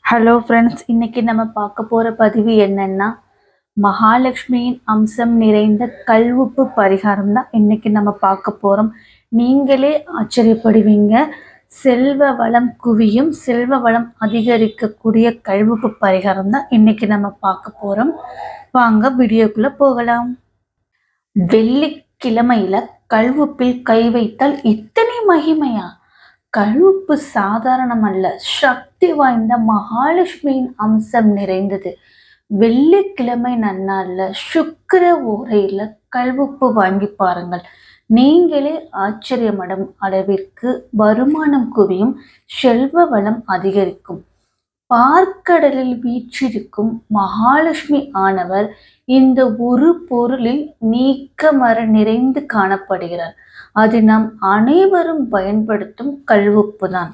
Hello friends, இன்னைக்கு நம்ம பார்க்க போகிற பதிவு என்னன்னா, மகாலட்சுமியின் அம்சம் நிறைந்த கல்உப்பு பரிகாரம் தான் இன்னைக்கு நம்ம பார்க்க போகிறோம். நீங்களே ஆச்சரியப்படுவீங்க. செல்வ வளம் குவியும், செல்வ வளம் அதிகரிக்கக்கூடிய கல்உப்பு பரிகாரம் தான் இன்னைக்கு நம்ம பார்க்க போகிறோம். வாங்க வீடியோக்குள்ளே போகலாம். வெள்ளிக்கிழமையில கல்உப்பில் கை வைத்தால் இத்தனை மகிமையா? கல்உப்பு சாதாரணம் அல்ல, சக்தி வாய்ந்த மகாலட்சுமியின் அம்சம் நிறைந்தது. வெள்ளிக்கிழமை நன்னாள்ல சுக்கிர ஓரையில கல்உப்பு வாங்கி பாருங்கள். நீங்களே ஆச்சரியமடும் அளவிற்கு வருமானம் குவியும், செல்வ வளம் அதிகரிக்கும். பார்க்கடலில் வீற்றிருக்கும் மகாலட்சுமி ஆனவர் இந்த ஒரு பொருளில் நீக்கமற நிறைந்து காணப்படுகிறார். அது நாம் அனைவரும் பயன்படுத்தும் கல்உப்பு தான்.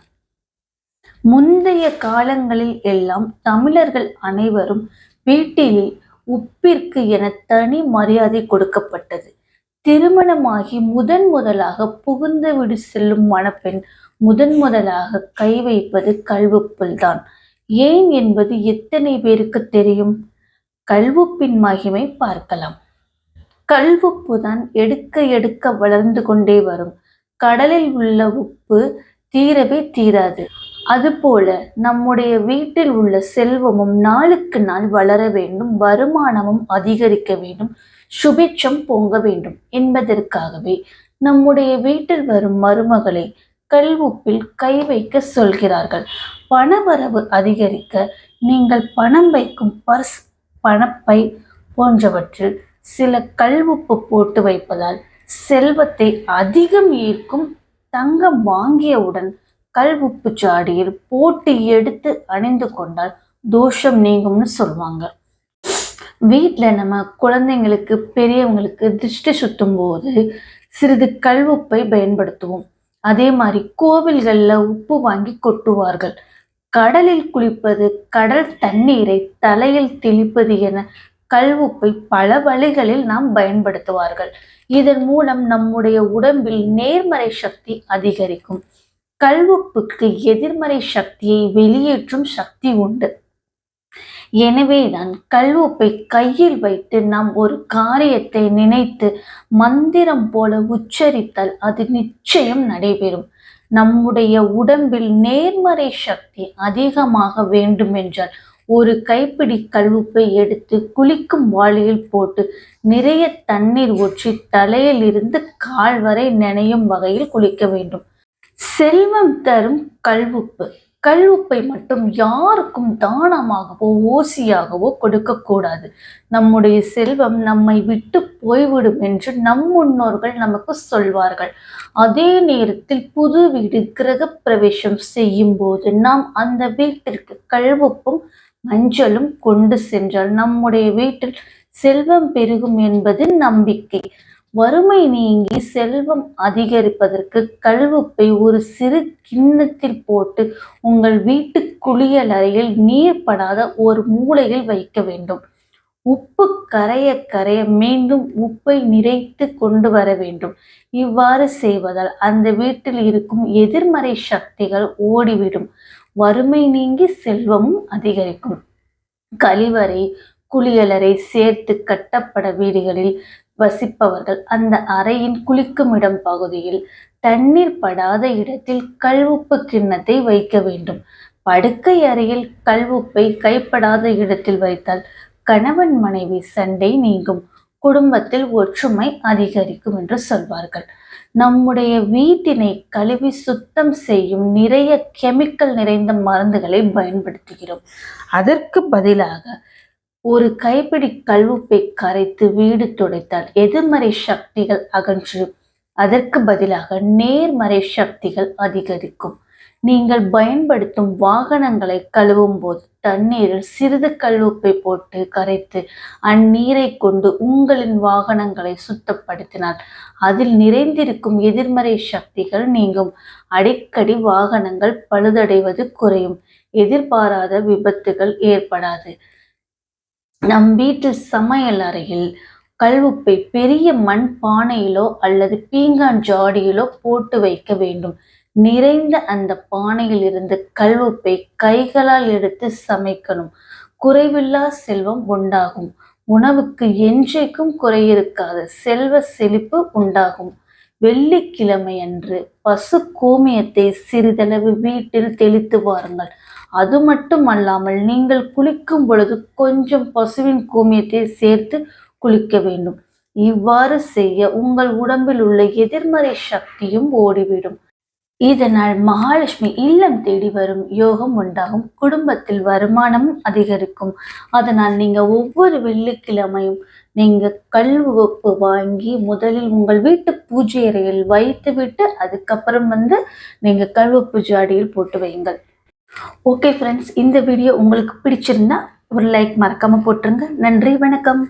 முந்தைய காலங்களில் எல்லாம் தமிழர்கள் அனைவரும் வீட்டில் உப்பிற்கு என தனி மரியாதை கொடுக்கப்பட்டது. திருமணமாகி முதலாக புகுந்த வீடு செல்லும் மணப்பெண் முதலாக கை வைப்பது கல்உப்பில் தான். ஏன் என்பது எத்தனை பேருக்கு தெரியும்? கல்உப்பின் மகிமை பார்க்கலாம். கல்உப்பு தான் எடுக்க எடுக்க வளர்ந்து கொண்டே வரும். கடலில் உள்ள உப்பு தீரவே தீராது. அதுபோல நம்முடைய வீட்டில் உள்ள செல்வமும் நாளுக்கு நாள் வளர வேண்டும், வருமானமும் அதிகரிக்க வேண்டும், சுபிட்சம் பொங்க வேண்டும் என்பதற்காகவே நம்முடைய வீட்டில் வரும் மருமகளை கல்உப்பில் கை வைக்க சொல்கிறார்கள். பணவரவு அதிகரிக்க நீங்கள் பணம் வைக்கும் பர்ஸ், பணப்பை போன்றவற்றில் சில கல்உப்பு போட்டு வைப்பதால் செல்வத்தை அதிகம் ஈர்க்கும். தங்கம் வாங்கியவுடன் கல்உப்பு ஜாடியில் போட்டு எடுத்து அணிந்து கொண்டால் தோஷம் நீங்கும்னு சொல்லுவாங்க. வீட்டில் நம்ம குழந்தைங்களுக்கு பெரியவங்களுக்கு திருஷ்டி சுத்தும் போது சிறிது கல்உப்பை பயன்படுத்துவோம். அதே மாதிரி கோவில்களில் உப்பு வாங்கி கொட்டுவார்கள். கடலில் குளிப்பது, கடல் தண்ணீரை தலையில் தெளிப்பது என கல்உப்பை பல வழிகளில் நாம் பயன்படுத்துவார்கள். இதன் மூலம் நம்முடைய உடம்பில் நேர்மறை சக்தி அதிகரிக்கும். கல்உப்புக்கு எதிர்மறை சக்தியை வெளியேற்றும் சக்தி உண்டு. எனவேதான் கல்உப்பை கையில் வைத்து நாம் ஒரு காரியத்தை நினைத்து மந்திரம் போல உச்சரித்தால் அது நிச்சயம் நடைபெறும். நம்முடைய உடம்பில் நேர்மறை சக்தி அதிகமாக வேண்டுமென்றால் ஒரு கைப்பிடி கல்உப்பை எடுத்து குளிக்கும் வாளியில் போட்டு நிறைய தண்ணீர் ஊற்றி தலையில் இருந்து கால் வரை நனையும் வகையில் குளிக்க வேண்டும். செல்வம் தரும் கல்உப்பு. கல்உப்பை மட்டும் யாருக்கும் தானமாகவோ ஓசியாகவோ கொடுக்கக்கூடாது. நம்முடைய செல்வம் நம்மை விட்டு போய்விடும் என்று நம் முன்னோர்கள் நமக்கு சொல்வார்கள். அதே நேரத்தில் புது வீடு கிரக பிரவேசம் செய்யும் போது நாம் அந்த வீட்டிற்கு கல்உப்பும் மஞ்சளும் கொண்டு சென்றால் நம்முடைய வீட்டில் செல்வம் பெருகும் என்பது நம்பிக்கை. வறுமை நீங்கி செல்வம் அதிகரிப்பதற்கு கல்உப்பை ஒரு சிறு கிண்ணத்தில் போட்டு உங்கள் வீட்டு குளியலறையில் நீர் படாத ஒரு மூலையில் வைக்க வேண்டும். உப்பு கரைய கரைய மீண்டும் உப்பை நிறைத்து கொண்டு வர வேண்டும். இவ்வாறு செய்வதால் அந்த வீட்டில் இருக்கும் எதிர்மறை சக்திகள் ஓடிவிடும். வறுமை நீங்கி செல்வமும் அதிகரிக்கும். கழிவறை, குளியலறை சேர்த்து கட்டப்பட வீடுகளில் வசிப்பவர்கள் அந்த அறையின் குளிக்குமிடம் பகுதியில் தண்ணீர் படாத இடத்தில் கல்உப்பு கிண்ணத்தை வைக்க வேண்டும். படுக்கை அறையில் கல்உப்பை கைப்படாத இடத்தில் வைத்தால் கணவன் மனைவி சண்டை நீங்கும், குடும்பத்தில் ஒற்றுமை அதிகரிக்கும் என்று சொல்வார்கள். நம்முடைய வீட்டினை கழுவி சுத்தம் செய்யும் நிறைய கெமிக்கல் நிறைந்த மருந்துகளை பயன்படுத்துகிறோம். அதற்கு பதிலாக ஒரு கைப்பிடி கல்உப்பை கரைத்து வீடு துடைத்தால் எதிர்மறை சக்திகள் அகன்றும். அதற்கு பதிலாக நேர்மறை சக்திகள் அதிகரிக்கும். நீங்கள் பயன்படுத்தும் வாகனங்களை கழுவும் போது தண்ணீரில் சிறிது கல்உப்பை போட்டு கரைத்து அந்நீரை கொண்டு உங்களின் வாகனங்களை சுத்தப்படுத்தினால் அதில் நிறைந்திருக்கும் எதிர்மறை சக்திகள் நீங்கும். அடிக்கடி வாகனங்கள் பழுதடைவது குறையும். எதிர்பாராத விபத்துகள் ஏற்படாது. நம் வீட்டு சமையல் அறையில் கல்உப்பை பெரிய மண் பானையிலோ அல்லது பீங்கான் ஜாடியிலோ போட்டு வைக்க வேண்டும். நிறைந்த அந்த பானையில் இருந்து கல்வுப்பை கைகளால் எடுத்து சமைக்கணும். குறைவில்லா செல்வம் உண்டாகும். உணவுக்கு என்றைக்கும் குறை இருக்காது. செல்வ செழிப்பு உண்டாகும். வெள்ளிக்கிழமை அன்று பசு கோமியத்தை சிறிதளவு வீட்டில் தெளித்து வாருங்கள். அது மட்டும் அல்லாமல் நீங்கள் குளிக்கும் பொழுது கொஞ்சம் பசுவின் கோமியத்தை சேர்த்து குளிக்க வேண்டும். இவ்வாறு செய்ய உங்கள் உடம்பில் உள்ள எதிர்மறை சக்தியும் ஓடிவிடும். இதனால் மகாலட்சுமி இல்லம் தேடி வரும் யோகம் உண்டாகும். குடும்பத்தில் வருமானம் அதிகரிக்கும். அதனால் நீங்க ஒவ்வொரு வெள்ளிக்கிழமையும் நீங்க கல்வெப்பு வாங்கி முதலில் உங்கள் வீட்டு பூஜை அறையில் வைத்துவிட்டு அதுக்கப்புறம் நீங்க கல்வெப்பு ஜாடியில் போட்டு வையுங்கள். ஓகே ஃப்ரெண்ட்ஸ், இந்த வீடியோ உங்களுக்கு பிடிச்சிருந்தா ஒரு லைக் மறக்காம போட்டுருங்க. நன்றி, வணக்கம்.